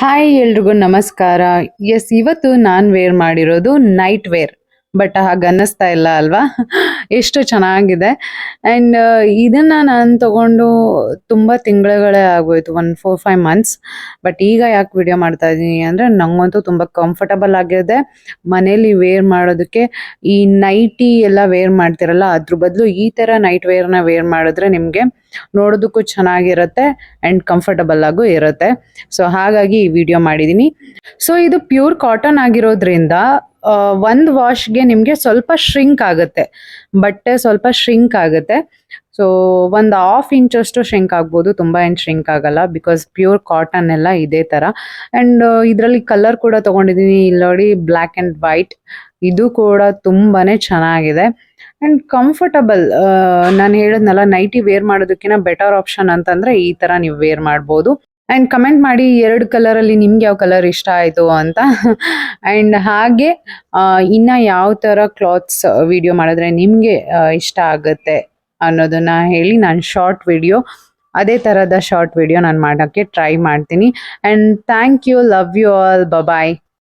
Hi ಎಲ್ರಿಗೂ ನಮಸ್ಕಾರ. S, ಇವತ್ತು ನಾನು ವೇರ್ ಮಾಡಿರೋದು ನೈಟ್ ವೇರ್. ಬಟ್ ಹಾಗೆ ಅನ್ನಿಸ್ತಾ ಇಲ್ಲ ಅಲ್ವಾ? ಎಷ್ಟು ಚೆನ್ನಾಗಿದೆ. ಆ್ಯಂಡ್ ಇದನ್ನ ನಾನು ತಗೊಂಡು ತುಂಬ ತಿಂಗಳುಗಳೇ ಆಗೋಯ್ತು, ಒಂದು 4-5 ಮಂತ್ಸ್. ಬಟ್ ಈಗ ಯಾಕೆ ವಿಡಿಯೋ ಮಾಡ್ತಾ ಇದ್ದೀನಿ ಅಂದರೆ, ನನಗಂತೂ ತುಂಬ ಕಂಫರ್ಟಬಲ್ ಆಗಿದೆ ಮನೇಲಿ ವೇರ್ ಮಾಡೋದಕ್ಕೆ. ಈ ನೈಟಿ ಎಲ್ಲ ವೇರ್ ಮಾಡ್ತಿರಲ್ಲ, ಅದ್ರ ಬದಲು ಈ ಥರ ನೈಟ್ ವೇರ್ನ ವೇರ್ ಮಾಡಿದ್ರೆ ನಿಮಗೆ ನೋಡೋದಕ್ಕೂ ಚೆನ್ನಾಗಿರುತ್ತೆ ಆ್ಯಂಡ್ ಕಂಫರ್ಟಬಲ್ ಆಗೂ ಇರುತ್ತೆ. ಸೊ ಹಾಗಾಗಿ ಈ ವಿಡಿಯೋ ಮಾಡಿದ್ದೀನಿ. ಸೊ ಇದು ಪ್ಯೂರ್ ಕಾಟನ್ ಆಗಿರೋದ್ರಿಂದ ಒಂದು ವಾಶ್ಗೆ ನಿಮಗೆ ಸ್ವಲ್ಪ ಶ್ರಿಂಕ್ ಆಗುತ್ತೆ, ಬಟ್ಟೆ ಸ್ವಲ್ಪ ಶ್ರಿಂಕ್ ಆಗುತ್ತೆ. ಸೊ ಒಂದು 1/2 ಇಂಚಷ್ಟು ಶ್ರಿಂಕ್ ಆಗ್ಬೋದು, ತುಂಬ ಏನು ಶ್ರಿಂಕ್ ಆಗಲ್ಲ, ಬಿಕಾಸ್ ಪ್ಯೂರ್ ಕಾಟನ್ ಎಲ್ಲ ಇದೇ ಥರ. ಆ್ಯಂಡ್ ಇದರಲ್ಲಿ ಕಲರ್ ಕೂಡ ತೊಗೊಂಡಿದ್ದೀನಿ, ಇಲ್ಲಿ ನೋಡಿ, ಬ್ಲ್ಯಾಕ್ ಆ್ಯಂಡ್ ವೈಟ್. ಇದು ಕೂಡ ತುಂಬಾ ಚೆನ್ನಾಗಿದೆ ಆ್ಯಂಡ್ ಕಂಫರ್ಟಬಲ್. ನಾನು ಹೇಳಿದ್ನಲ್ಲ, ನೈಟಿ ವೇರ್ ಮಾಡೋದಕ್ಕಿಂತ ಬೆಟರ್ ಆಪ್ಷನ್ ಅಂತಂದರೆ ಈ ಥರ ನೀವು ವೇರ್ ಮಾಡ್ಬೋದು. ಆ್ಯಂಡ್ ಕಮೆಂಟ್ ಮಾಡಿ 2 ಕಲರಲ್ಲಿ ನಿಮ್ಗೆ ಯಾವ ಕಲರ್ ಇಷ್ಟ ಆಯಿತು ಅಂತ. ಆ್ಯಂಡ್ ಹಾಗೆ ಇನ್ನು ಯಾವ ಥರ ಕ್ಲಾತ್ಸ್ ವಿಡಿಯೋ ಮಾಡಿದ್ರೆ ನಿಮಗೆ ಇಷ್ಟ ಆಗುತ್ತೆ ಅನ್ನೋದನ್ನು ಹೇಳಿ. ನಾನು ಶಾರ್ಟ್ ವಿಡಿಯೋ, ಅದೇ ಥರದ ಶಾರ್ಟ್ ವಿಡಿಯೋ ನಾನು ಮಾಡೋಕ್ಕೆ ಟ್ರೈ ಮಾಡ್ತೀನಿ. And thank you, love you all, bye.